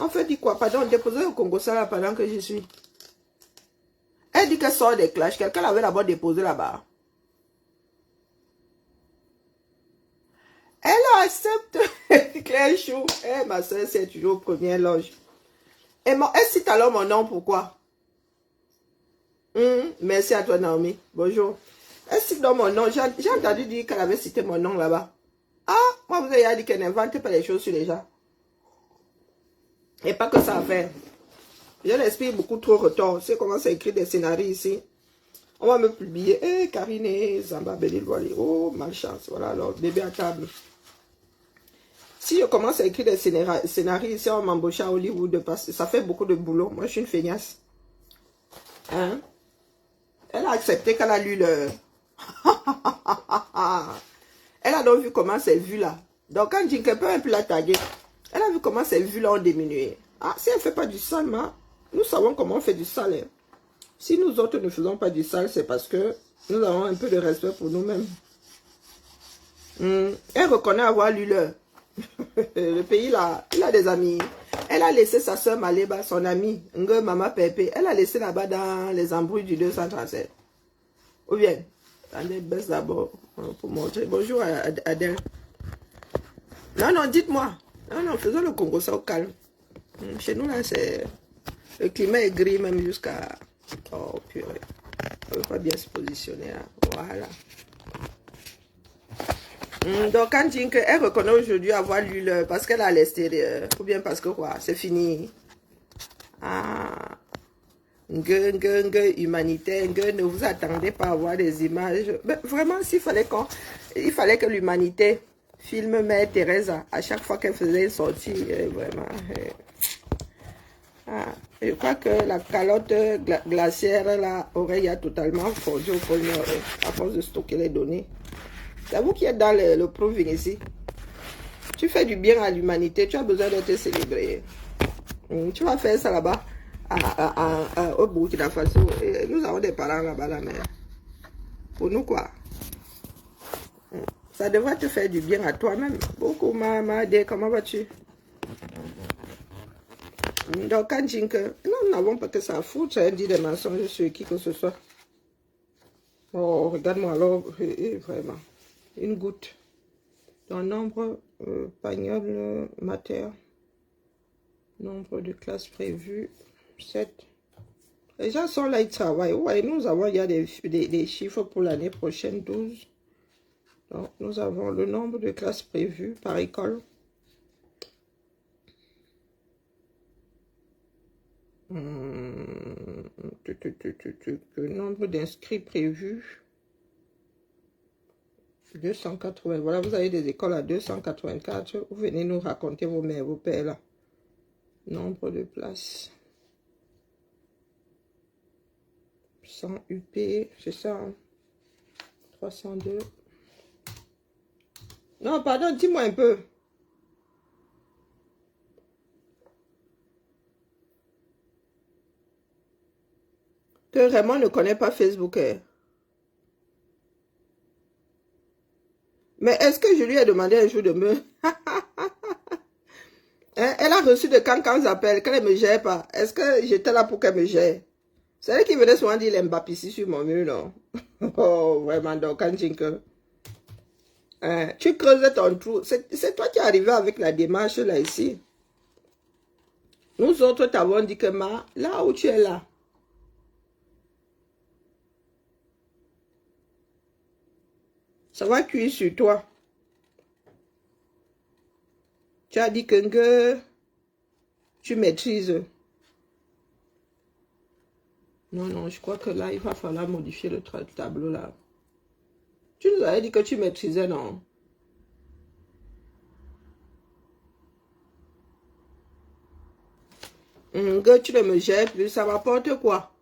On fait dit quoi? Pardon, déposer au Congo ça là pendant que je suis. Elle dit qu'elle sort des clashs. Quelqu'un l'avait d'abord déposé là-bas. Elle accepte. Claire Chou. Eh, ma soeur, c'est toujours première loge. Et elle cite alors mon nom, pourquoi? Merci à toi, Naomi. Bonjour. Elle cite dans mon nom. J'ai entendu dire qu'elle avait cité mon nom là-bas. Ah, moi, vous avez dit qu'elle n'invente pas les choses sur les gens. Et pas que ça à faire. J'ai l'esprit beaucoup trop retors. C'est comment ça écrit des scénarios ici. On va me publier. Eh, Karine, Zamba, Béli, Loali. Oh, malchance. Voilà, alors, bébé à table. Si je commence à écrire des scénarios ici, on m'embauche à Hollywood parce que ça fait beaucoup de boulot. Moi, je suis une feignasse. Hein? Elle a accepté qu'elle a lu le... Elle a donc vu comment ces vues-là. Donc, quand Jinke peut un peu la taguer, elle a vu comment ces vues-là ont diminué. Ah, si elle ne fait pas du sale, nous savons comment on fait du sale. Hein. Si nous autres ne faisons pas du sale, c'est parce que nous avons un peu de respect pour nous-mêmes. Elle reconnaît avoir lu le pays là, il a des amis. Elle a laissé sa soeur Maléba, son amie, Maman Pépé. Elle a laissé là-bas dans les embrouilles du 237. Ou bien, attendez, baisse d'abord pour montrer. Bonjour Adèle. Non, non, dites-moi. Non, non, faisons le Congo ça au calme. Chez nous là, c'est... Le climat est gris même jusqu'à... Oh purée. On ne veut pas bien se positionner là. Voilà. Donc quand Jinke, elle reconnaît aujourd'hui avoir lu le... Parce qu'elle a l'extérieur. Ou bien parce que quoi, c'est fini. Ah. Humanité. Ne vous attendez pas à voir des images. Mais vraiment, il fallait que l'humanité filme Mère Teresa à chaque fois qu'elle faisait une sortie. Vraiment. Ah. Je crois que la calotte glaciaire là aurait totalement fondu au pôle Nord à force de stocker les données. C'est vous qui êtes dans le proving ici. Tu fais du bien à l'humanité, tu as besoin d'être célébré. Tu vas faire ça là-bas au Burkina Faso. Et nous avons des parents là-bas, la mère. Pour nous, quoi. Ça devrait te faire du bien à toi-même. Beaucoup, maman, comment vas-tu? Donc, quand Jinke, nous n'avons pas que ça à foutre, ça dit des mensonges sur qui que ce soit. Oh, regarde-moi alors, vraiment. Une goutte. Dans nombre, pagnol, mater. Nombre de classes prévues, 7. Les gens sont là, ils travaillent. Ouais, nous avons, il y a des chiffres pour l'année prochaine, 12. Donc, nous avons le nombre de classes prévues par école. Le nombre d'inscrits prévus. 280. Voilà, vous avez des écoles à 284. Vous venez nous raconter vos mères, vos pères là. Nombre de places. 100 UP, c'est ça. Hein? 302. Non, pardon, dis-moi un peu. Que Raymond ne connaît pas Facebook. Hein? Mais est-ce que je lui ai demandé un jour de me... Hein? Elle a reçu de quand appels, qu'elle ne me gère pas. Est-ce que j'étais là pour qu'elle me gère? C'est elle qui venait souvent dire les Mbappé ici sur mon mur, non? Oh, vraiment, donc, quand hein? Tu creuses ton trou. C'est toi qui es arrivé avec la démarche là, ici. Nous autres t'avons dit que là où tu es là, ça va cuire sur toi. Tu as dit que tu maîtrises. Non, non, je crois que là, il va falloir modifier le tableau là. Tu nous avais dit que tu maîtrisais, non? Que tu ne me gères plus, ça m'apporte quoi?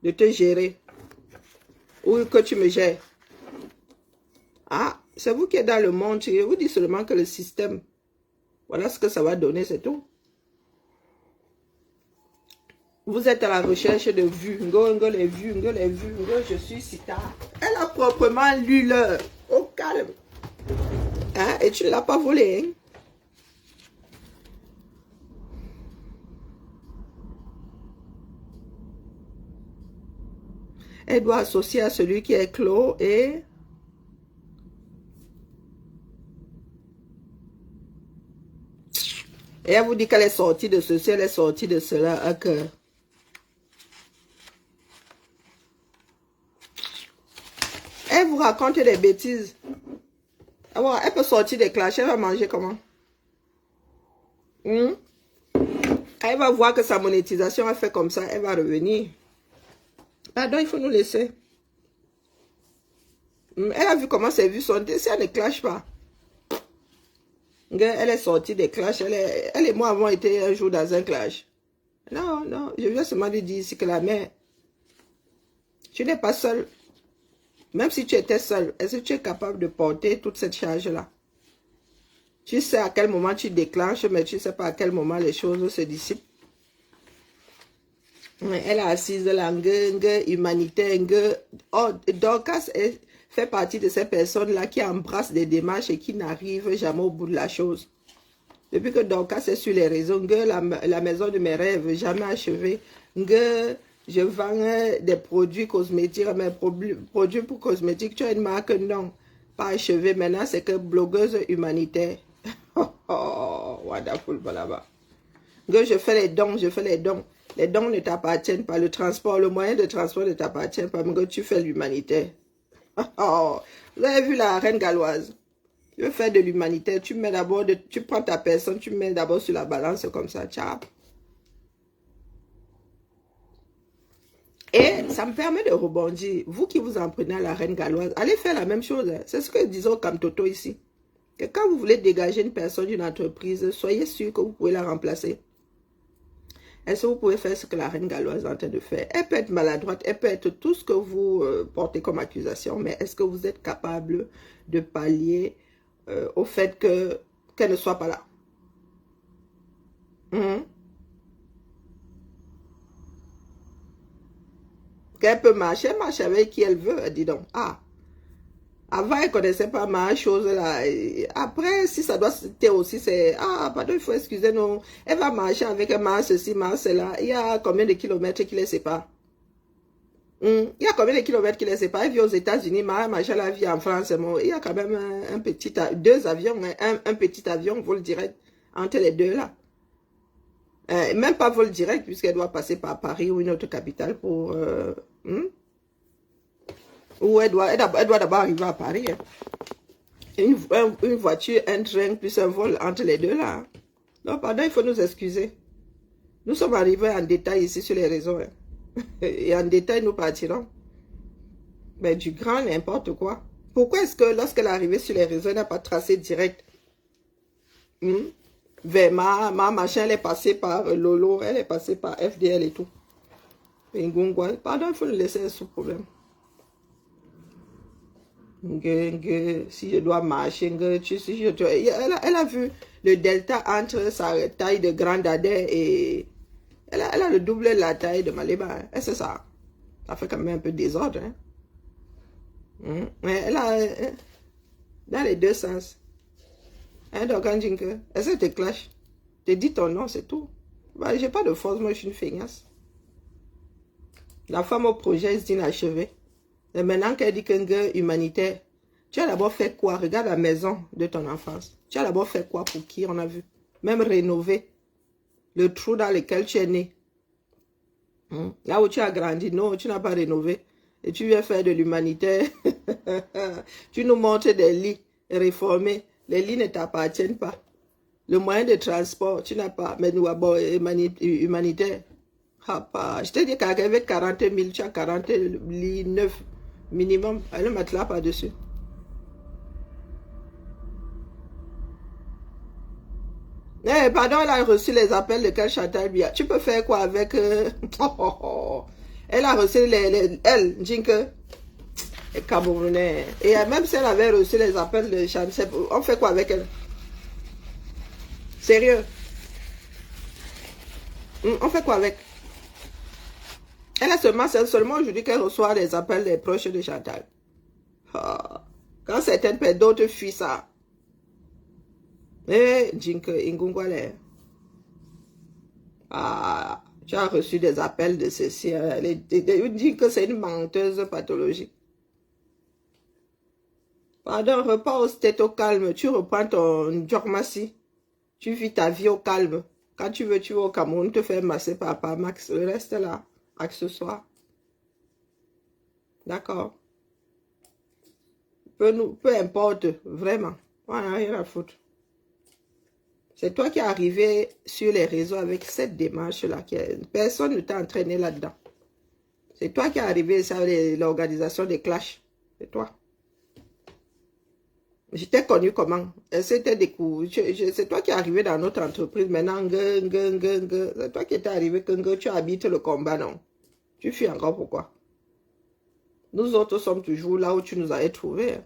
De te gérer. Ou que tu me gères. Ah, c'est vous qui êtes dans le monde. Je vous dis seulement que le système, voilà ce que ça va donner, c'est tout. Vous êtes à la recherche de vues. Les vues, les vues. Je suis Sita. Elle a proprement lu l'heure. Au calme. Hein? Et tu ne l'as pas volé. Hein? Elle doit associer à celui qui est clos et... Et elle vous dit qu'elle est sortie de ceci, elle est sortie de cela, à cœur. Elle vous raconte des bêtises. Alors, elle peut sortir des clashs, elle va manger comment? Elle va voir que sa monétisation a fait comme ça, elle va revenir. Pardon, il faut nous laisser. Elle a vu comment c'est vu son si elle ne clash pas. Elle est sortie des clashs. Elle et moi avons été un jour dans un clash. Non, non, je viens seulement lui dire ici que la mère, tu n'es pas seule. Même si tu étais seule, est-ce que tu es capable de porter toute cette charge-là? Tu sais à quel moment tu déclenches, mais tu ne sais pas à quel moment les choses se dissipent. Elle est assise là, humanitaire, oh, Dorcas fait partie de ces personnes-là qui embrassent des démarches et qui n'arrivent jamais au bout de la chose. Depuis que Dorcas est sur les réseaux, la maison de mes rêves, jamais achevée, je vends des produits cosmétiques, mes produits pour cosmétiques, tu as une marque, non, pas achevée. Maintenant, c'est que blogueuse humanitaire. Oh, wonderful, là-bas. Je fais les dons, je fais les dons. Les dons ne t'appartiennent pas. Le transport, le moyen de transport ne t'appartient pas. Mais tu fais l'humanitaire. Oh, vous avez vu la reine galloise? Tu veux faire de l'humanitaire. Tu mets d'abord, tu prends ta personne, tu mets d'abord sur la balance comme ça. Ciao. Et ça me permet de rebondir. Vous qui vous en prenez à la reine galloise, allez faire la même chose. C'est ce que disons comme Toto ici. Que quand vous voulez dégager une personne d'une entreprise, soyez sûr que vous pouvez la remplacer. Est-ce que vous pouvez faire ce que la reine galloise est en train de faire? Elle peut être maladroite, elle peut être tout ce que vous portez comme accusation, mais est-ce que vous êtes capable de pallier au fait qu'elle ne soit pas là? Qu'elle peut marcher, elle marche avec qui elle veut, dis donc. Ah, avant, elle ne connaissait pas ma chose là. Et après, si ça doit citer aussi, c'est... Ah, pardon, il faut excuser, non. Elle va marcher avec un marche ceci, marche cela. Il y a combien de kilomètres qui les séparent? Il y a combien de kilomètres qui les séparent? Elle vit aux États-Unis, marche la vie en France. Il y a quand même un petit... Deux avions, un petit avion, vol direct entre les deux là. Même pas vol direct, puisqu'elle doit passer par Paris ou une autre capitale pour... Ou elle doit d'abord arriver à Paris. Hein. Une voiture, un train, plus un vol entre les deux là. Donc, pardon, il faut nous excuser. Nous sommes arrivés en détail ici sur les réseaux. Hein. Et en détail, nous partirons. Mais du grand n'importe quoi. Pourquoi est-ce que lorsqu'elle est arrivée sur les réseaux, elle n'a pas tracé direct vers ma machin, elle est passée par Lolo, elle est passée par FDL et tout. Pardon, il faut nous laisser sous problème. Si je dois marcher, elle a vu le delta entre sa taille de grande Adèle et elle a le double de la taille de Maléba. Et c'est ça. Ça fait quand même un peu désordre. Hein? Mais elle a dans les deux sens. Hein, donc quand je dis que est-ce que te clash? Te dis ton nom, c'est tout. Bah, j'ai pas de force, moi je suis une feignasse. La femme au projet est inachevée. Et maintenant qu'elle dit qu'un gars humanitaire, tu as d'abord fait quoi? Regarde la maison de ton enfance. Tu as d'abord fait quoi pour qui? On a vu. Même rénover le trou dans lequel tu es né. Là où tu as grandi, non, tu n'as pas rénové. Et tu viens faire de l'humanitaire. Tu nous montres des lits réformés. Les lits ne t'appartiennent pas. Le moyen de transport, tu n'as pas. Mais nous, d'abord, humanitaire. Je te dis qu'avec 40 000, tu as 40 lits neufs minimum. Le matelas par-dessus. Eh, pardon, elle a reçu les appels de quel Chantal Biya. Tu peux faire quoi avec... Elle a reçu elle, Jinke, les Camerounais. Et même si elle avait reçu les appels de Chantal, on fait quoi avec elle? Sérieux? On fait quoi avec? Elle a seulement aujourd'hui qu'elle reçoit les appels des proches de Chantal. Quand certaines personnes, d'autres fuient ça. Eh, Jinke, Ingungwale. Tu as reçu des appels de ceci. Elle dit que c'est une menteuse pathologique. Pardon, repas au state au calme. Tu reprends ton Djormassi. Tu vis ta vie au calme. Quand tu veux, tu vas au Cameroun, te faire masser par Max. Le reste là, accessoire. D'accord. Peu importe, vraiment. On n'a rien à foutre. C'est toi qui es arrivé sur les réseaux avec cette démarche-là. Personne ne t'a entraîné là-dedans. C'est toi qui es arrivé sur l'organisation des clashs. C'est toi. J'étais connu comment? C'était découvert. C'est toi qui es arrivé dans notre entreprise. Maintenant, c'est toi qui étais arrivé, tu habites le combat, non? Tu fuis encore pourquoi? Nous autres sommes toujours là où tu nous avais trouvés.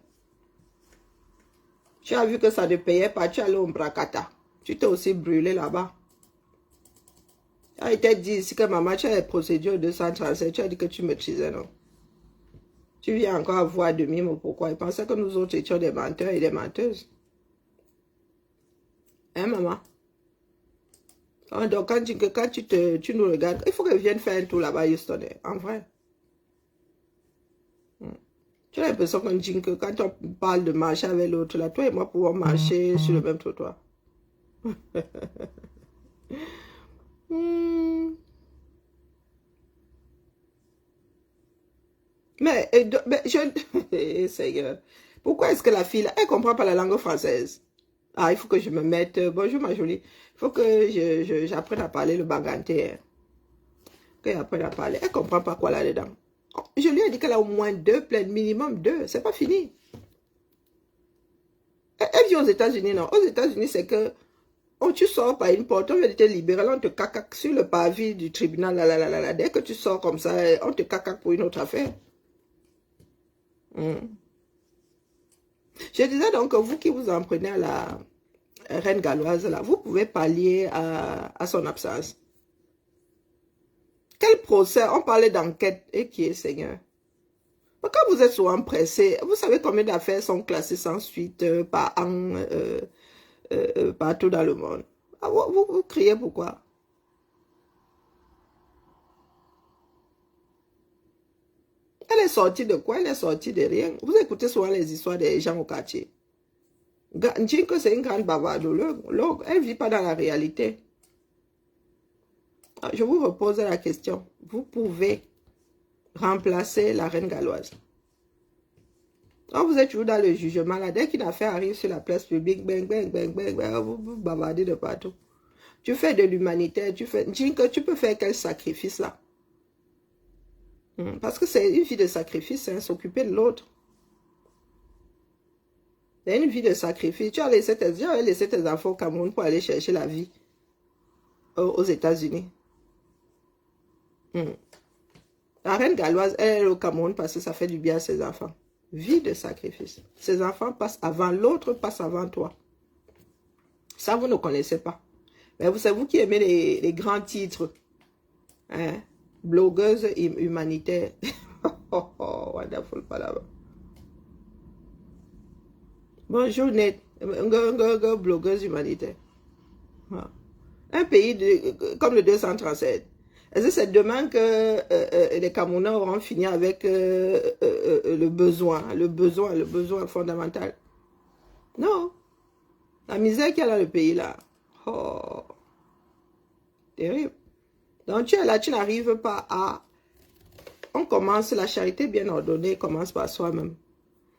Tu as vu que ça ne payait pas, tu allais au Mbrakata. Tu t'es aussi brûlé là-bas. Tu as été dit ici que maman, tu as les procédures 237, tu as dit que tu maîtrisais, non? Tu viens encore avoir de mime, pourquoi? Il pensait que nous autres étions des menteurs et des menteuses. Hein, maman? Donc, quand tu nous regardes, il faut que je vienne faire un tour là-bas, Houston, en vrai. Tu as l'impression qu'on dit que quand on parle de marcher avec l'autre, là, toi et moi pouvons marcher sur le même trottoir. Mais Seigneur, pourquoi est-ce que la fille, là, elle ne comprend pas la langue française? Ah, il faut que je me mette, bonjour ma jolie, il faut que j'apprenne à parler le baganté. Que j'apprenne à parler, elle ne comprend pas quoi là-dedans. Je lui ai dit qu'elle a au moins 2 plaintes, minimum 2, c'est pas fini. Elle vit aux États-Unis, non? Aux États-Unis, c'est que tu sors par une porte, on vient de te libérer, là, on te cacaque sur le parvis du tribunal, là. Dès que tu sors comme ça, on te cacaque pour une autre affaire. Je disais donc que vous qui vous en prenez à la reine galloise, là, vous pouvez pallier à son absence. Quel procès? On parlait d'enquête. Et qui est, Seigneur? Mais quand vous êtes souvent pressé, vous savez combien d'affaires sont classées sans suite par an partout dans le monde? Ah, vous criez pourquoi? Elle est sortie de quoi? Elle est sortie de rien. Vous écoutez souvent les histoires des gens au quartier. Njinko, c'est une grande bavarde. Elle ne vit pas dans la réalité. Je vous repose la question. Vous pouvez remplacer la reine galloise. Quand vous êtes toujours dans le jugement, là, dès qu'une affaire arrive sur la place publique, vous bavardez de partout. Tu fais de l'humanitaire, tu peux faire quel sacrifice là? Parce que c'est une vie de sacrifice, hein, s'occuper de l'autre. C'est une vie de sacrifice. Tu as laissé tes enfants au Cameroun pour aller chercher la vie aux États-Unis. La reine galloise, elle est au Cameroun parce que ça fait du bien à ses enfants. Vie de sacrifice. Ses enfants passent avant, l'autre passe avant toi. Ça, vous ne connaissez pas. Mais c'est vous qui aimez les grands titres. Hein? Blogueuse humanitaire. Oh, wonderful palabra. Bonjour, Ned. Blogueuse humanitaire. Un pays comme le 237. Est-ce que c'est demain que les Camerounais auront fini avec le besoin fondamental? Non. La misère qu'il y a dans le pays là. Oh. Terrible. Donc tu es là, tu n'arrives pas à... On commence, la charité bien ordonnée commence par soi-même.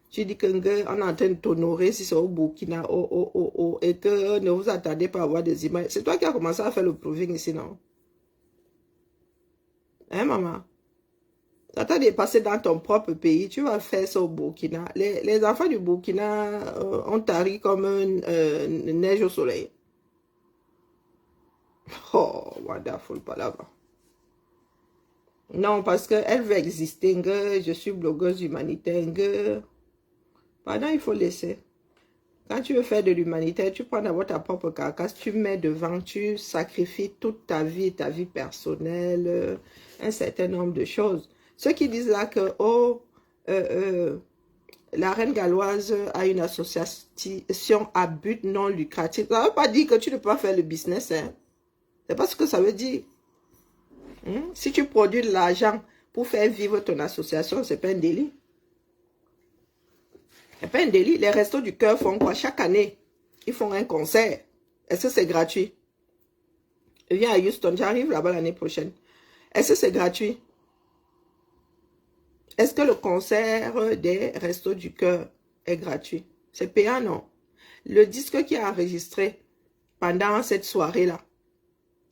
Tu dis qu'on est en train de t'honorer si c'est au Burkina, et que ne vous attendez pas à avoir des images. C'est toi qui as commencé à faire le proving ici, non? Hein, maman? Ça t'a dépassé dans ton propre pays, tu vas faire ça au Burkina. Les enfants du Burkina ont tari comme une neige au soleil. Oh, wonderful palabra. Non, parce qu'elle veut exister. Je suis blogueuse humanitaire. Pardon, il faut laisser. Quand tu veux faire de l'humanitaire, tu prends d'abord ta propre carcasse, tu mets devant, tu sacrifies toute ta vie personnelle, un certain nombre de choses. Ceux qui disent là que, la reine galloise a une association à but non lucratif, ça ne veut pas dire que tu ne peux pas faire le business. Hein. C'est pas ce que ça veut dire. Si tu produis de l'argent pour faire vivre ton association, c'est pas un délit. C'est pas un délit. Les Restos du Cœur font quoi? Chaque année, ils font un concert. Est-ce que c'est gratuit? Je viens à Houston, j'arrive là-bas l'année prochaine. Est-ce que c'est gratuit? Est-ce que le concert des Restos du Cœur est gratuit? C'est payant, non? Le disque qui est enregistré pendant cette soirée-là,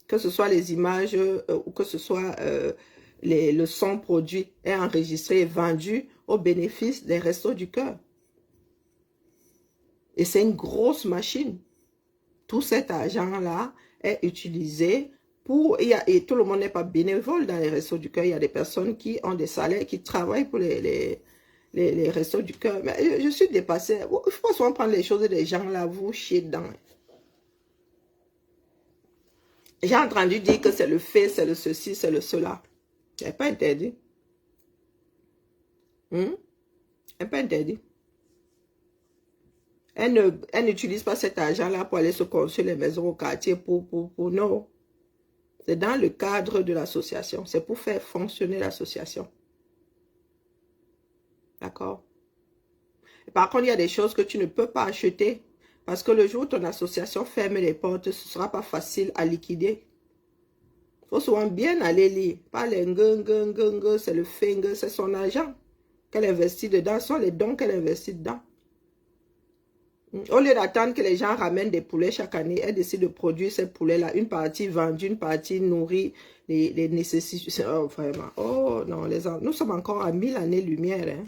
que ce soit les images ou que ce soit le son produit, est enregistré et vendu au bénéfice des Restos du Cœur. Et c'est une grosse machine. Tout cet argent-là est utilisé pour... Et tout le monde n'est pas bénévole dans les Restos du Cœur. Il y a des personnes qui ont des salaires, qui travaillent pour les Restos du Cœur. Mais je suis dépassée. Il ne faut pas souvent prendre les choses des gens là, vous chier dedans. J'ai entendu dire que c'est le fait, c'est le ceci, c'est le cela. C'est pas interdit. C'est pas interdit. Elle n'utilise pas cet argent-là pour aller se construire les maisons au quartier pour non. C'est dans le cadre de l'association. C'est pour faire fonctionner l'association. D'accord? Par contre, il y a des choses que tu ne peux pas acheter. Parce que le jour où ton association ferme les portes, ce ne sera pas facile à liquider. Il faut souvent bien aller lire. Pas les c'est le finger, c'est son argent qu'elle investit dedans. Ce sont les dons qu'elle investit dedans. Au lieu d'attendre que les gens ramènent des poulets chaque année, elle décide de produire ces poulets-là. Une partie vendue, une partie nourrie, les nécessités. Oh, vraiment. Oh non, nous sommes encore à 1000 années-lumière. Hein.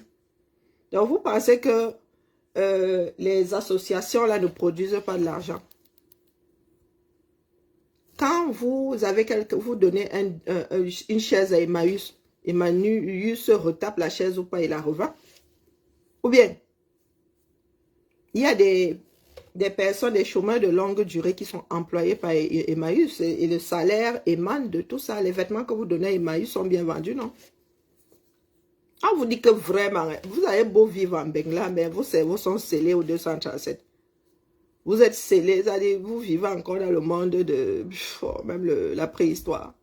Donc, vous pensez que les associations là ne produisent pas de l'argent? Quand vous avez vous donnez une chaise à Emmaüs, Emmaüs retape la chaise ou pas, il la revend? Ou bien, il y a des personnes, des chômeurs de longue durée qui sont employés par Emmaüs et le salaire émane de tout ça. Les vêtements que vous donnez à Emmaüs sont bien vendus, non? On vous dit que vraiment, vous avez beau vivre en Bengla, mais vos cerveaux sont scellés au 237. Vous êtes scellés, vous vivez encore dans le monde de même la préhistoire.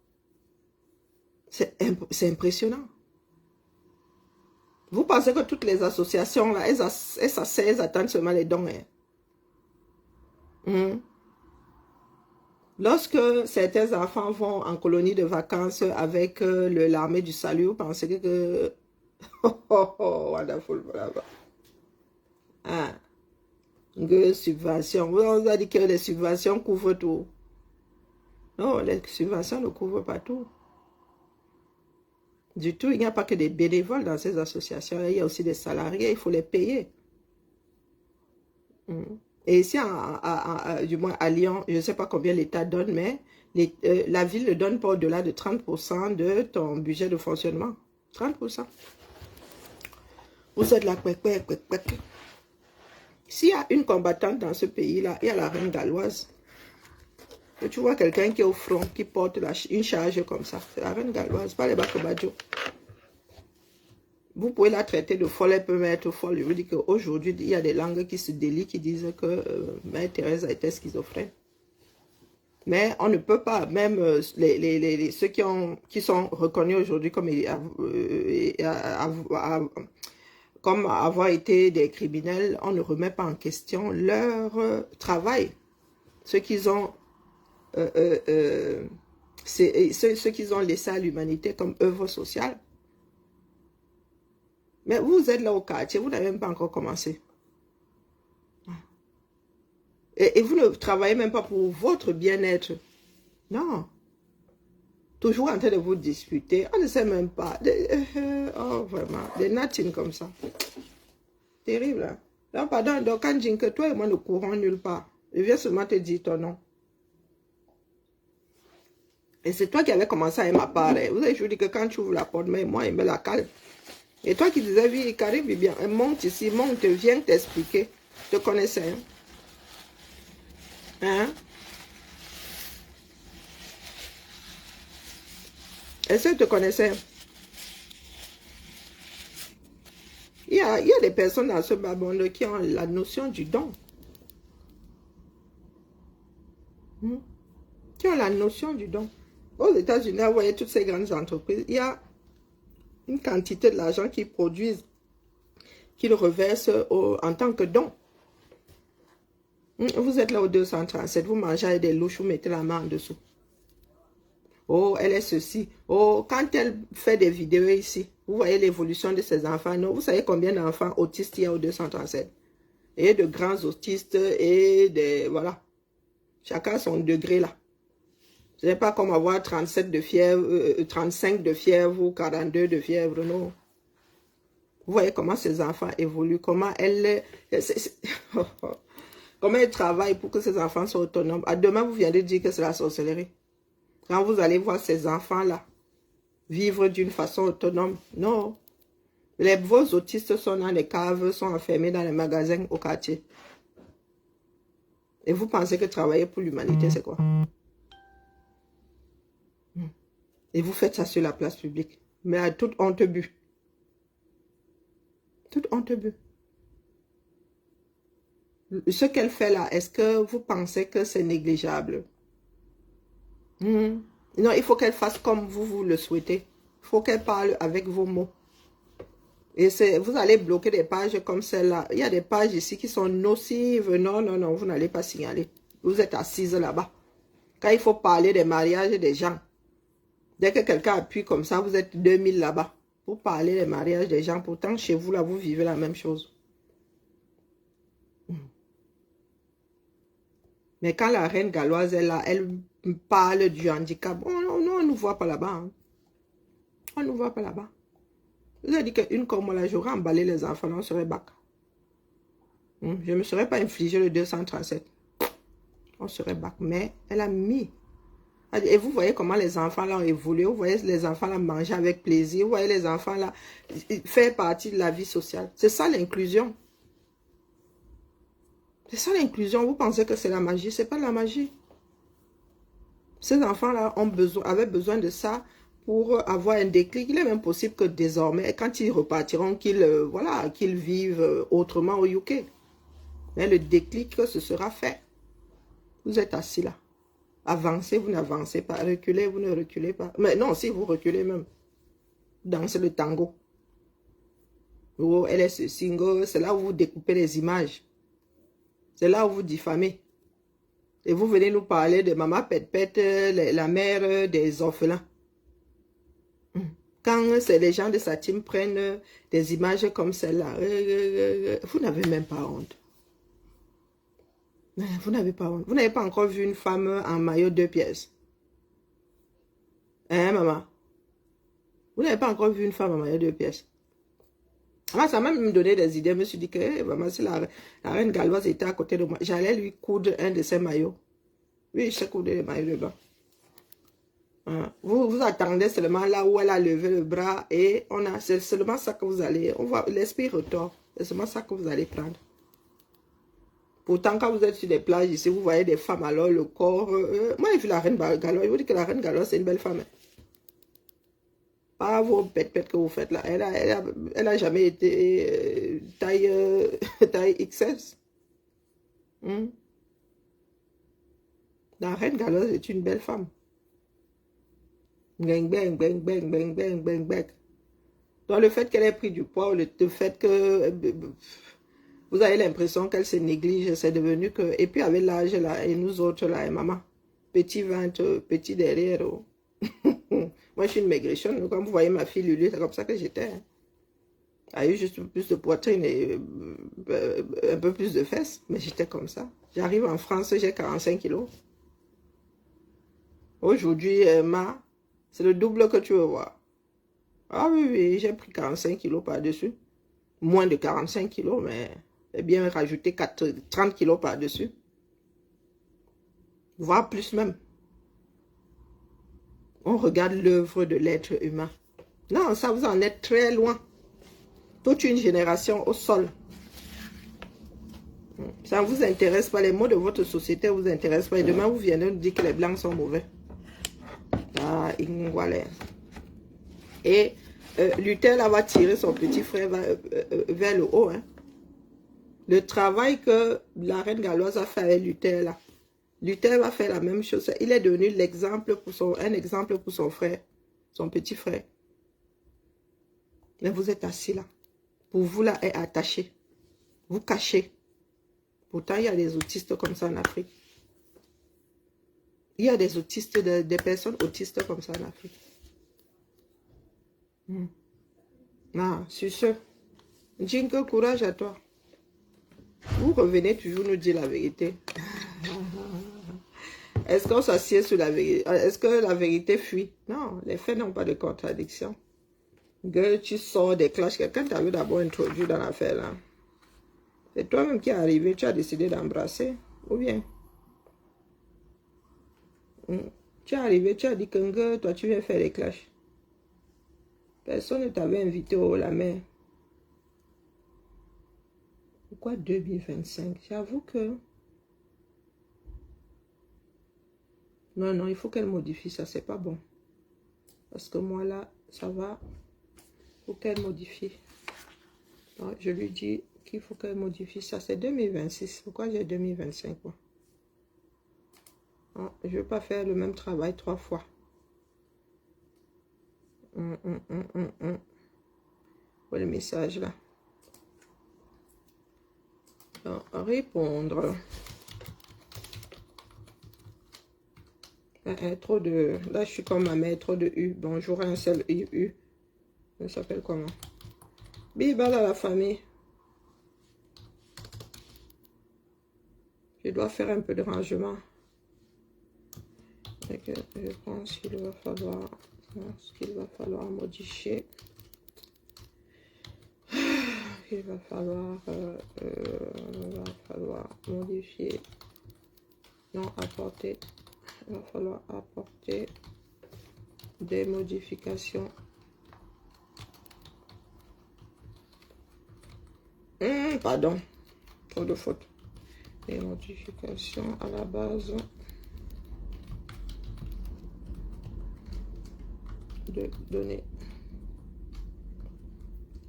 C'est impressionnant. Vous pensez que toutes les associations, là, elles attendent seulement les dons. Hein? Lorsque certains enfants vont en colonie de vacances avec l'armée du salut, vous pensez que... wonderful, bravo. Ah. Subventions. On a dit que les subventions couvrent tout. Non, les subventions ne couvrent pas tout. Du tout, il n'y a pas que des bénévoles dans ces associations. Il y a aussi des salariés, il faut les payer. Et ici, du moins à Lyon, je ne sais pas combien l'État donne, mais la ville ne donne pas au-delà de 30% de ton budget de fonctionnement. 30%. Vous êtes là, S'il y a une combattante dans ce pays-là, il y a la reine galloise. Et tu vois quelqu'un qui est au front, qui porte une charge comme ça. C'est la reine galloise, pas les Bakobadjo. Vous pouvez la traiter de folle, elle peut mettre folle. Je veux dire qu'aujourd'hui, il y a des langues qui se délient, qui disent que Mère Thérèse était schizophrène. Mais on ne peut pas, même ceux qui sont reconnus aujourd'hui comme avoir été des criminels, on ne remet pas en question leur travail. Ce qu'ils ont laissé à l'humanité comme œuvre sociale. Mais vous êtes là au quartier, vous n'avez même pas encore commencé. Et vous ne travaillez même pas pour votre bien-être. Non. Toujours en train de vous disputer. On ne sait même pas. Oh, vraiment. Des natines comme ça. Terrible. Hein? Non, pardon. Donc, quand je dis que toi et moi ne courons nulle part, je viens seulement te dire ton nom. Et c'est toi qui avais commencé à ma part. Vous avez toujours dit que quand tu ouvres la porte, mais moi, il me la cale. Et toi qui disais, oui, Karim, bien, monte ici, monte, viens t'expliquer. Je te connaissais. Hein? Est-ce que tu te connaissais? Il y a des personnes dans ce bas-monde qui ont la notion du don. Qui ont la notion du don. Aux États-Unis, vous voyez toutes ces grandes entreprises, il y a une quantité de l'argent qu'ils produisent, qu'ils reversent en tant que don. Vous êtes là au 237, vous mangez avec des louches, vous mettez la main en dessous. Oh, elle est ceci. Oh, quand elle fait des vidéos ici, vous voyez l'évolution de ses enfants. Non, vous savez combien d'enfants autistes il y a au 237? Et de grands autistes et des... Voilà. Chacun son degré là. Ce n'est pas comme avoir 37 de fièvre, 35 de fièvre ou 42 de fièvre, non. Vous voyez comment ces enfants évoluent, comment elle... comment elle travaille pour que ces enfants soient autonomes. À demain, vous viendrez dire que c'est la sorcellerie. Quand vous allez voir ces enfants-là vivre d'une façon autonome, non. Vos autistes sont dans les caves, sont enfermés dans les magasins au quartier. Et vous pensez que travailler pour l'humanité, c'est quoi? Et vous faites ça sur la place publique. Mais à toute honte but. Toute honte but. Ce qu'elle fait là, est-ce que vous pensez que c'est négligeable? Non, il faut qu'elle fasse comme vous le souhaitez. Il faut qu'elle parle avec vos mots. Et vous allez bloquer des pages comme celle-là. Il y a des pages ici qui sont nocives. Non, non, non, vous n'allez pas signaler. Vous êtes assise là-bas. Quand il faut parler des mariages des gens, dès que quelqu'un appuie comme ça, vous êtes 2000 là-bas. Pour parler des mariages des gens, pourtant chez vous, là, vous vivez la même chose. Mais quand la reine galloise est là, elle parle du handicap. Oh, non, non, on ne nous voit pas là-bas. Hein. On ne nous voit pas là-bas. Vous avez dit qu'une comme moi, là, j'aurais emballé les enfants, on serait bac. Je ne me serais pas infligé le 237. On serait bac. Mais elle a mis. Et vous voyez comment les enfants là ont évolué. Vous voyez les enfants là manger avec plaisir. Vous voyez les enfants là faire partie de la vie sociale. C'est ça l'inclusion. C'est ça l'inclusion. Vous pensez que c'est la magie. Ce n'est pas de la magie. Ces enfants-là avaient besoin de ça pour avoir un déclic. Il est même possible que désormais, quand ils repartiront, qu'ils vivent autrement au UK. Mais le déclic, ce sera fait. Vous êtes assis là. Avancez, vous n'avancez pas. Reculez, vous ne reculez pas. Mais non, si vous reculez même. Dansez le tango. Oh, elle est ce single. C'est là où vous découpez les images. C'est là où vous diffamez. Et vous venez nous parler de maman pète-pète, la mère des orphelins. Quand les gens de sa team prennent des images comme celle-là, vous n'avez même pas honte. Vous n'avez pas honte. Vous n'avez pas encore vu une femme en maillot 2 pièces. Hein, maman? Vous n'avez pas encore vu une femme en maillot 2 pièces. Ah, ça m'a même donné des idées. Je me suis dit que maman, si la reine galloise était à côté de moi, j'allais lui coudre un de ses maillots. Oui, je sais coudre les maillots de bain. Vous attendez seulement là où elle a levé le bras et c'est seulement ça que vous allez, l'esprit retourne. C'est seulement ça que vous allez prendre. Pourtant, quand vous êtes sur des plages ici, vous voyez des femmes alors, le corps. Moi, j'ai vu la reine galloise. Je vous dis que la reine galloise, c'est une belle femme. Pas vos pètes que vous faites là. Elle a jamais été taille XS. La reine galloise est une belle femme. Bang, bang, bang, bang, bang, bang, bang, bang. Donc, le fait qu'elle ait pris du poids, le fait que vous avez l'impression qu'elle se néglige, c'est devenu que... Et puis, avec l'âge, là, et nous autres, là, et maman, petit ventre, petit derrière. Oh. Moi, je suis une maigrichonne. Comme vous voyez ma fille Lulu, c'est comme ça que j'étais. Hein. Elle a eu juste plus de poitrine et un peu plus de fesses, mais j'étais comme ça. J'arrive en France, j'ai 45 kilos. Aujourd'hui, c'est le double que tu veux voir. Ah oui, oui, j'ai pris 45 kilos par-dessus. Moins de 45 kilos, mais j'ai bien rajouté 30 kilos par-dessus. Voire plus même. On regarde l'œuvre de l'être humain. Non, ça vous en êtes très loin. Toute une génération au sol. Ça ne vous intéresse pas. Les mots de votre société ne vous intéressent pas. Et demain, vous viendrez nous dire que les blancs sont mauvais. Ah, voilà. Et Luther là, va tirer son petit frère vers le haut. Hein. Le travail que la reine galloise a fait avec Luther là, Luther va faire la même chose. Il est devenu l'exemple pour un exemple pour son frère, son petit frère. Mais vous êtes assis là. Pour vous là est attaché. Vous cachez. Pourtant, il y a des autistes comme ça en Afrique. Il y a des autistes, des personnes autistes comme ça en Afrique. Ah, sur ce, Jingle, courage à toi. Vous revenez toujours nous dire la vérité. Est-ce qu'on s'assied sur la vérité? Est-ce que la vérité fuit? Non, les faits n'ont pas de contradiction. Girl, tu sors des clashs. Quelqu'un t'avait d'abord introduit dans l'affaire là. C'est toi-même qui es arrivé, tu as décidé d'embrasser. Ou bien? Tu es arrivé, tu as dit que girl, toi tu viens faire des clashs. Personne ne t'avait invité au la mer. Pourquoi 2025? J'avoue que... Non, non, il faut qu'elle modifie ça, c'est pas bon. Parce que moi là, ça va. Il faut qu'elle modifie. Non, je lui dis qu'il faut qu'elle modifie ça. C'est 2026. Pourquoi j'ai 2025 moi? Non, je ne veux pas faire le même travail 3 fois. Le message là. Non, répondre. Trop de... Là, je suis comme ma mère, trop de U. Bonjour, un seul U. Ça s'appelle comment? Bibal à la famille. Je dois faire un peu de rangement. Je pense qu'il va falloir modifier. Il va falloir modifier. Non, apporter. Il va falloir apporter des modifications. Pardon, trop de fautes. Des modifications à la base de données.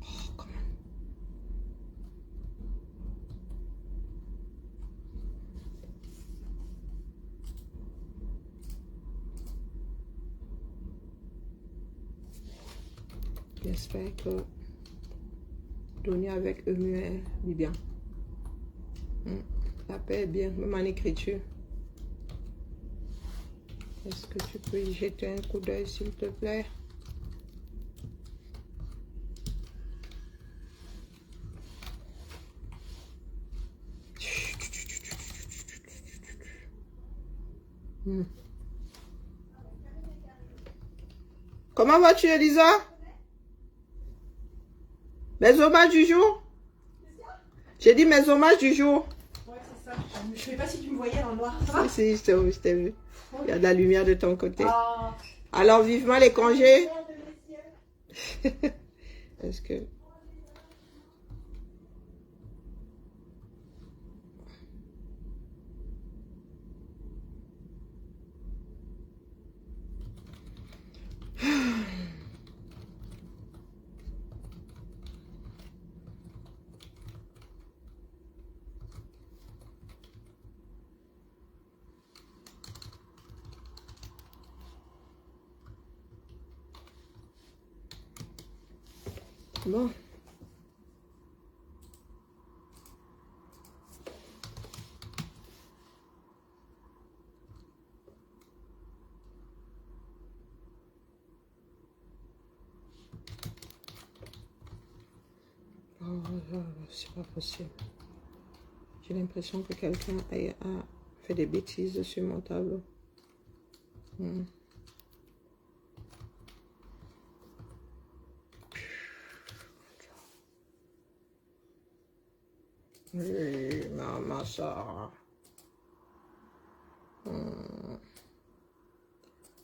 Oh, comment? J'espère que donner avec eux est bien. La paix est bien, même en écriture. Est-ce que tu peux y jeter un coup d'œil, s'il te plaît? Comment vas-tu, Elisa? Mes hommages du jour? J'ai dit mes hommages du jour. Ouais, c'est ça. Je ne sais pas si tu me voyais en noir. Ça va? Si, je t'ai vu. Il y a de la lumière de ton côté. Ah. Alors, vivement les congés. Est-ce que... Bon. Oh, c'est pas possible. J'ai l'impression que quelqu'un a fait des bêtises sur mon tableau. Oui, maman, ça.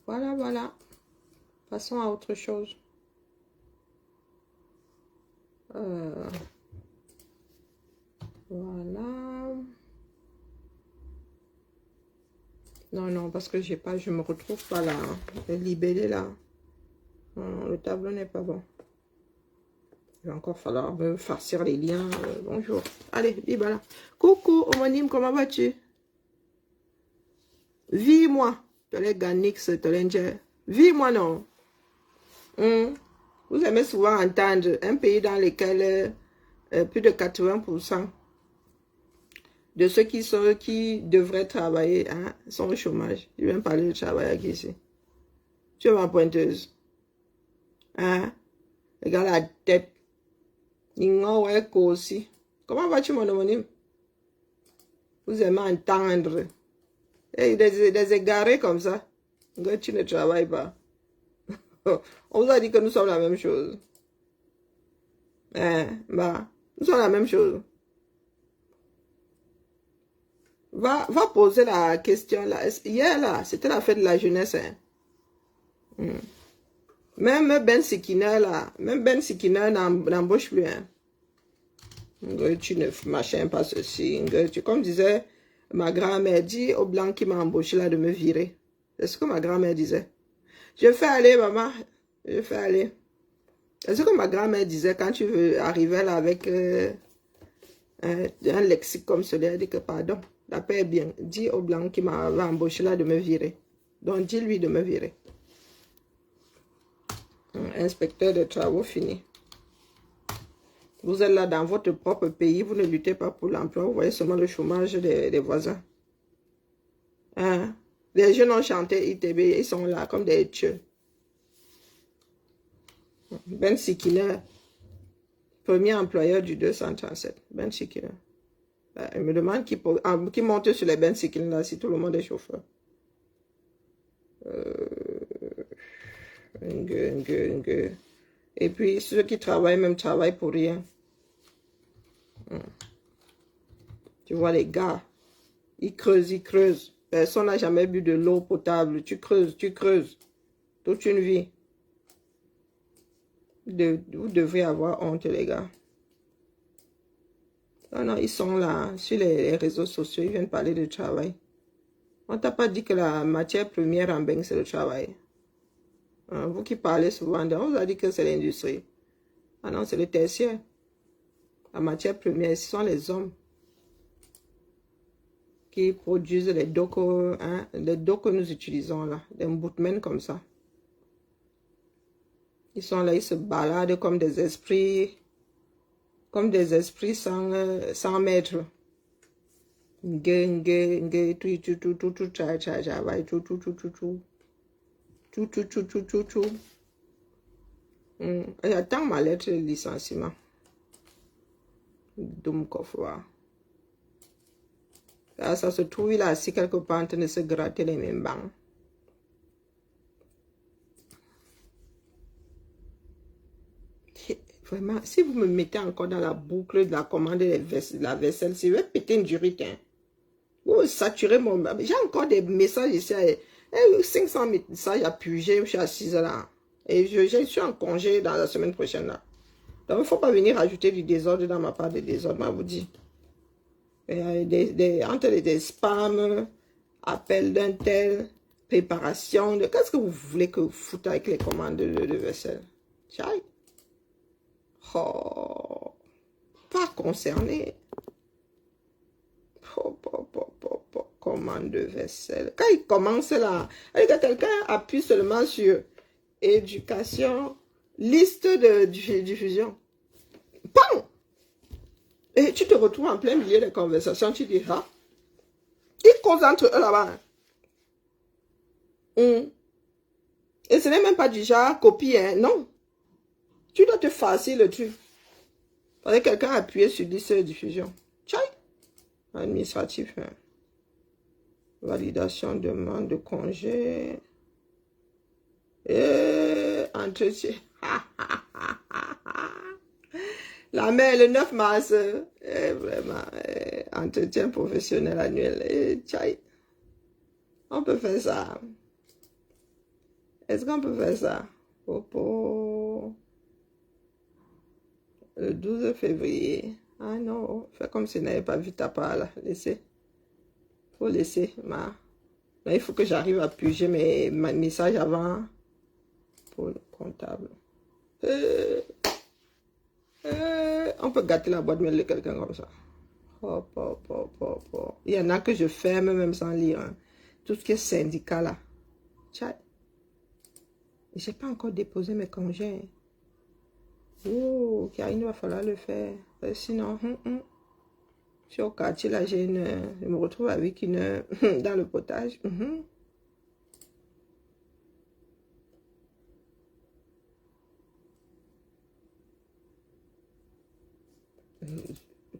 Voilà, voilà. Passons à autre chose. Voilà. Non, non, parce que j'ai pas, je me retrouve pas là. Le libellé là. Non, le tableau n'est pas bon. Il va encore falloir me farcir les liens. Bonjour. Allez, Bibala. Coucou, homonyme, comment vas-tu? Vis-moi. Tu les Ganix, tu les vis-moi, non. Vous aimez souvent entendre un pays dans lequel plus de 80% de ceux qui devraient travailler sont au chômage. Je viens parler de travail ici. Tu es ma pointeuse. Regarde la tête. Aussi. Comment vas-tu, mon homonyme? Vous aimez entendre. Et des égarés comme ça. Tu ne travailles pas. On vous a dit que nous sommes la même chose. Nous sommes la même chose. Va poser la question là. Hier là, c'était la fête de la jeunesse. Même Ben Sikiner là, même Ben Sikiner n'embauche plus. Tu ne machin pas ceci. Comme disait ma grand-mère, dit au blanc qui m'a embauché là de me virer. C'est ce que ma grand-mère disait. Je fais aller, maman. Je fais aller. C'est ce que ma grand-mère disait quand tu veux arriver là avec un lexique comme celui-là. Elle dit que pardon, la paix est bien. Dis au blanc qui m'a embauché là de me virer. Donc dis-lui de me virer. Inspecteur de travaux fini. Vous êtes là dans votre propre pays, vous ne luttez pas pour l'emploi, vous voyez seulement le chômage des voisins. Les jeunes ont chanté ITB, ils sont là comme des tueurs. Ben Sikiner, premier employeur du 237. Ben Sikiner. Il me demande qui monte sur les Ben Sikiner là, si tout le monde est chauffeur. Et puis ceux qui travaillent même travaillent pour rien. Tu vois les gars, ils creusent. Personne n'a jamais bu de l'eau potable. Tu creuses. Toute une vie. Vous devez avoir honte, les gars. Non, ils sont là, sur les réseaux sociaux, ils viennent parler de travail. On t'a pas dit que la matière première en Beng, c'est le travail. Vous qui parlez souvent, on vous a dit que c'est l'industrie. Ah non, c'est le tertiaire. La matière première, ce sont les hommes qui produisent les dos que nous utilisons là, des bootmen comme ça. Ils sont là, ils se baladent comme des esprits sans maître. J'attends ma lettre de licenciement. Ça se trouve, il a assis quelque part en train de se gratter les mêmes bancs. Vraiment, si vous me mettez encore dans la boucle de la commande de la vaisselle, si je vais péter une durite, vous saturez mon... J'ai encore des messages ici, 500 messages à puger, je suis assise là. Et je suis en congé dans la semaine prochaine là. Donc, il ne faut pas venir ajouter du désordre dans ma part de désordre, moi, je vous dis. Entre des spams, appels d'un tel, préparation de... Qu'est-ce que vous voulez que vous foutez avec les commandes de vaisselle? Tchaï. Oh, pas concerné. Commande de vaisselle. Quand il commence là, quelqu'un appuie seulement sur éducation, liste de diffusion. Pam! Et tu te retrouves en plein milieu des conversations, tu dis, ah, ils causent entre eux là-bas. Et ce n'est même pas du genre copie, hein, non. Tu dois te farcir le truc. Parce que quelqu'un a appuyé sur liste de diffusion. Tchaï! Administratif. Hein. Validation, demande de congé. Et entretien. La mère, le 9 mars, vraiment, entretien professionnel annuel. Tchaï. On peut faire ça. Est-ce qu'on peut faire ça? Le 12 février. Ah non, fais comme si tu n'avais pas vu ta part là. Laissez. Faut laisser. Là, il faut que j'arrive à puger mes messages avant pour le comptable. On peut gâter la boîte mail de quelqu'un comme ça. Il y en a que je ferme même sans lire. Hein. tout ce qui est syndicat là. Tchad. J'ai pas encore déposé mes congés. Oh, Karine, il va falloir le faire. Sinon, je suis au quartier là, je me retrouve avec une dans le potage.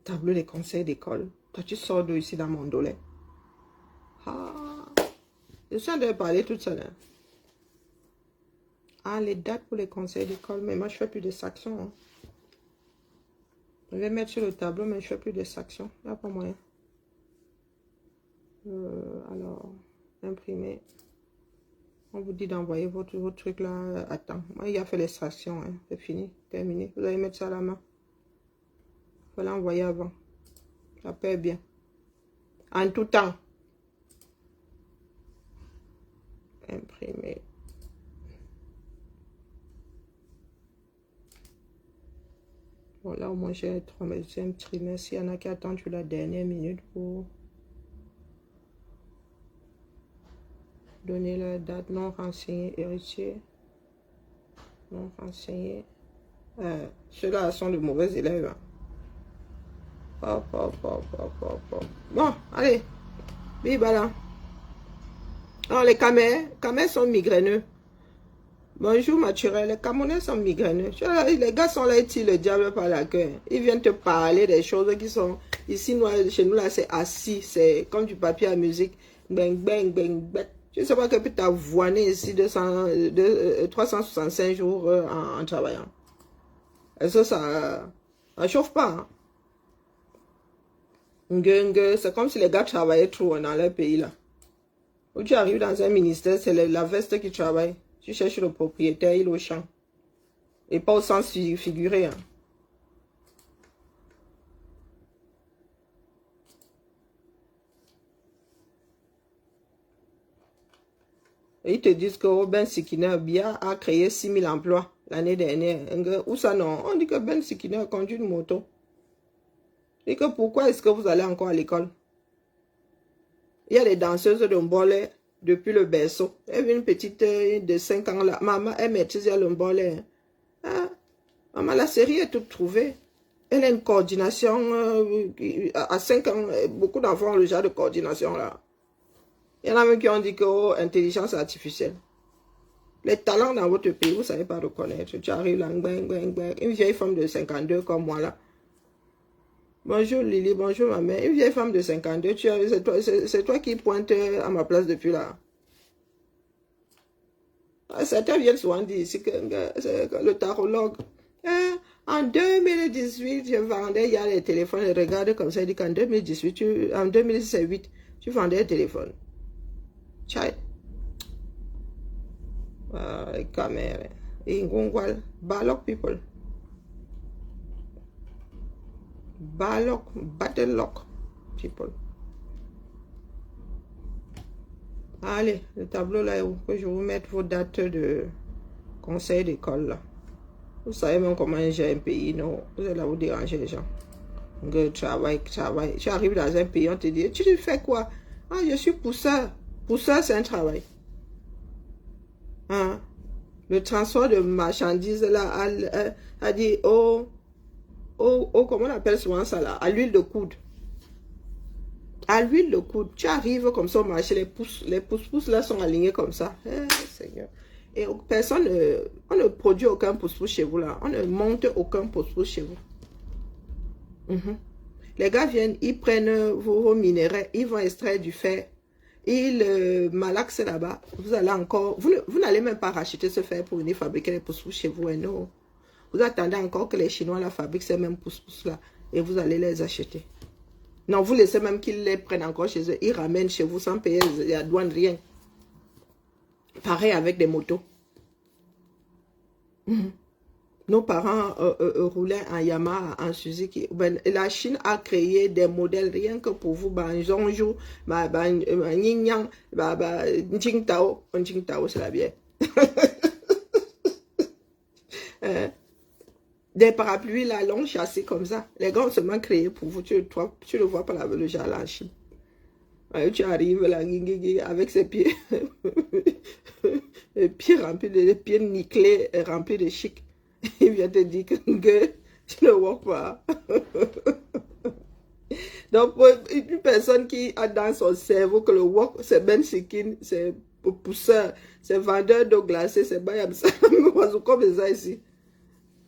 Tableau des conseils d'école. Toi, tu sors de ici dans mon dolé. Ah, je suis en train de parler toute seule. Hein. Ah, les dates pour les conseils d'école. Mais moi, je fais plus de sections. Hein. Je vais mettre sur le tableau, mais je fais plus de sections. Il n'y a pas moyen. Alors, imprimer. On vous dit d'envoyer votre truc là. Attends, moi, il a fait l'extraction. Hein. C'est fini, terminé. Vous allez mettre ça à la main. Il faut l'envoyer avant. Ça paie bien. En tout temps. Imprimer. Bon, là, au moins, j'ai le 3e trimestre. Il y en a qui attendent la dernière minute pour donner la date. Non renseigné, héritier. Non renseigné. Ceux-là sont de mauvais élèves. Hein. Bon, allez. Bibala. Oh, les Camés sont migraineux. Bonjour Mathurel, les Camerounais sont migraineux. Les gars sont là, ils tirent le diable par la queue. Ils viennent te parler des choses qui sont ici, chez nous là, c'est assis, c'est comme du papier à musique. Bang, bang, bang, bang. Je ne sais pas que tu as voiné ici 365 jours en travaillant. Et ça chauffe pas. Hein? C'est comme si les gars travaillaient trop dans leur pays là. Où tu arrives dans un ministère, c'est la veste qui travaille. Tu cherches le propriétaire, il est au champ. Et pas au sens figuré. Hein. Et ils te disent que Ben Sikina Bia a créé 6000 emplois l'année dernière. Où ça non? On dit que Ben Sikina conduit une moto. Et que pourquoi est-ce que vous allez encore à l'école? Il y a des danseuses de Mbolé depuis le berceau. Elle est une petite de 5 ans là. Maman, elle maîtrise le Mbolé. Hein? Maman, la série est toute trouvée. Elle a une coordination. À 5 ans, beaucoup d'enfants ont le genre de coordination là. Il y en a même qui ont dit que oh, intelligence artificielle. Les talents dans votre pays, vous ne savez pas reconnaître. Tu arrives là, bang, bang, bang. Une vieille femme de 52 comme moi là. Bonjour Lily, bonjour ma mère. Une vieille femme de 52, c'est toi qui pointe à ma place depuis là. Certains viennent souvent dire ici que le tarologue. En 2018, je vendais, il y a les téléphones, je regarde comme ça, il dit qu'en 2018, en 2008, tu vendais un téléphone. Child. Les caméras. Et Ngongwal, Balok people. Balok, battle lock people. Allez, le tableau là où que je vous mette vos dates de conseil d'école là. Vous savez même comment j'ai un pays, non? Vous allez là vous déranger les gens. Travail. Tu arrives dans un pays, on te dit, tu fais quoi? Ah, je suis pousseur. Pousseur, c'est un travail. Hein? Le transport de marchandises là, a dit, comment on appelle souvent ça là? À l'huile de coude. À l'huile de coude. Tu arrives comme ça au marché, les pouces là sont alignés comme ça. Seigneur. Et personne, on ne produit aucun pouce chez vous là. On ne monte aucun pouce chez vous. Les gars viennent, ils prennent vos minéraux, ils vont extraire du fer. Ils malaxent là-bas. Vous allez encore, vous n'allez même pas racheter ce fer pour venir fabriquer les pouce chez vous. Et non. Vous attendez encore que les Chinois la fabriquent ces mêmes pouce là. Et vous allez les acheter. Non, vous laissez même qu'ils les prennent encore chez eux. Ils ramènent chez vous sans payer la douane, rien. Pareil avec des motos. Nos parents roulaient en Yamaha, en Suzuki. Ben, la Chine a créé des modèles rien que pour vous. Zonju, Nying, Jingtao. Jingtao, c'est la bière. Des parapluies là, longs chassés comme ça. Les gars ont seulement créé pour vous. Tu le vois par le genre là en Chine. Tu arrives là, avec ses pieds, les pieds remplis, les pieds nickelés, remplis de chic. Il vient te dire que tu ne vois pas. Donc, pour une personne qui a dans son cerveau que le wok, c'est Ben Sikin, c'est pousseur, c'est vendeur d'eau glacée, c'est Bayam ça, comme ça ici.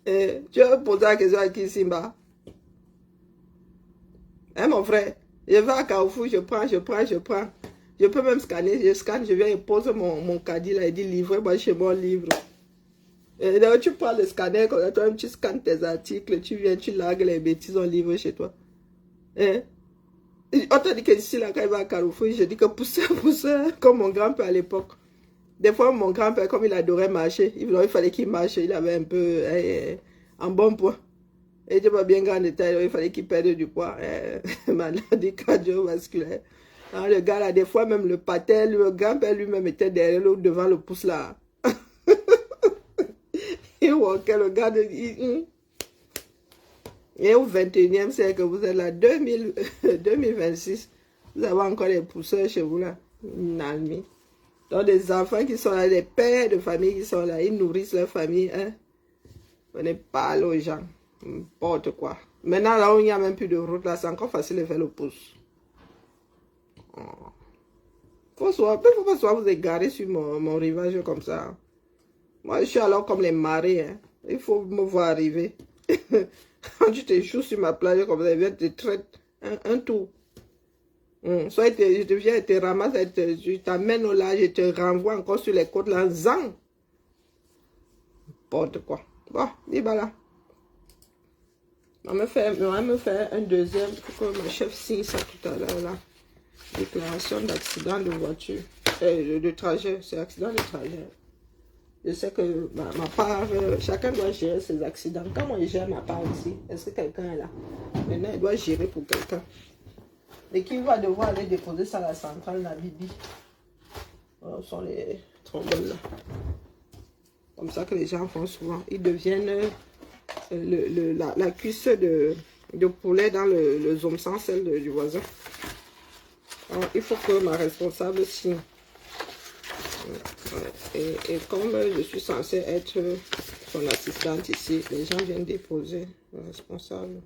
Tu vas poser la question à qui, Simba? Hein, mon frère? Je vais à Carrefour, je prends. Je peux même scanner, je scanne, je viens et pose mon caddie là, et dit livrez-moi chez mon livre. Et donc, tu prends le scanner, toi-même, tu scannes tes articles, tu viens, tu largues les bêtises, on livre chez toi. Hein? On t'a dit que ici, là, quand il va à Carrefour, je dis que pousseur, comme mon grand-père à l'époque. Des fois, mon grand-père, comme il adorait marcher, il fallait qu'il marche, il avait un peu un bon poids. Il était pas bien grand de taille, il fallait qu'il perde du poids. Maladie cardiovasculaire. Le gars, là, des fois, même le patel, le grand-père lui-même était derrière l'autre, devant le pouce, là. Il walkait, le gars de... Et au 21e siècle, vous êtes là, 2026, vous avez encore des pousseurs chez vous là. Nalmi. Donc des enfants qui sont là, des pères de famille qui sont là, ils nourrissent leur famille. Hein? On n'est pas aux gens. N'importe quoi. Maintenant, là où il n'y a même plus de route, là, c'est encore facile de faire le pouce. Il ne faut pas soit vous égarer sur mon rivage comme ça. Moi, je suis alors comme les marées. Hein? Il faut me voir arriver. Quand tu t'échoues sur ma plage comme ça, je te traite un tour. Soit je te viens et te ramasse, je t'amène au large, je te renvoie encore sur les côtes là, zang. N'importe quoi. Bon, dis bah là. On va me faire un deuxième pour que ma chef signe ça tout à l'heure là. Déclaration d'accident de voiture. De trajet, c'est accident de trajet. Je sais que ma part, chacun doit gérer ses accidents. Comment il gère ma part aussi? Est-ce que quelqu'un est là? Maintenant, il doit gérer pour quelqu'un. Et qui va devoir aller déposer ça à la centrale Nabibi. Ce sont les trombones là. Comme ça que les gens font souvent. Ils deviennent la cuisse de poulet dans le zomsan, celle du voisin. Alors, il faut que ma responsable signe. Et comme je suis censée être son assistante ici, les gens viennent déposer le responsable.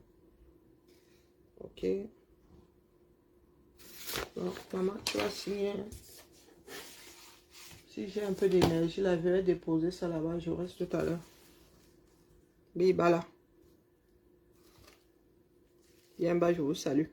Ok. Donc, maman, tu vas signer. Si j'ai un peu d'énergie, là, je vais déposer ça là-bas. Je reste tout à l'heure. Bibala. Bien bas, je vous salue.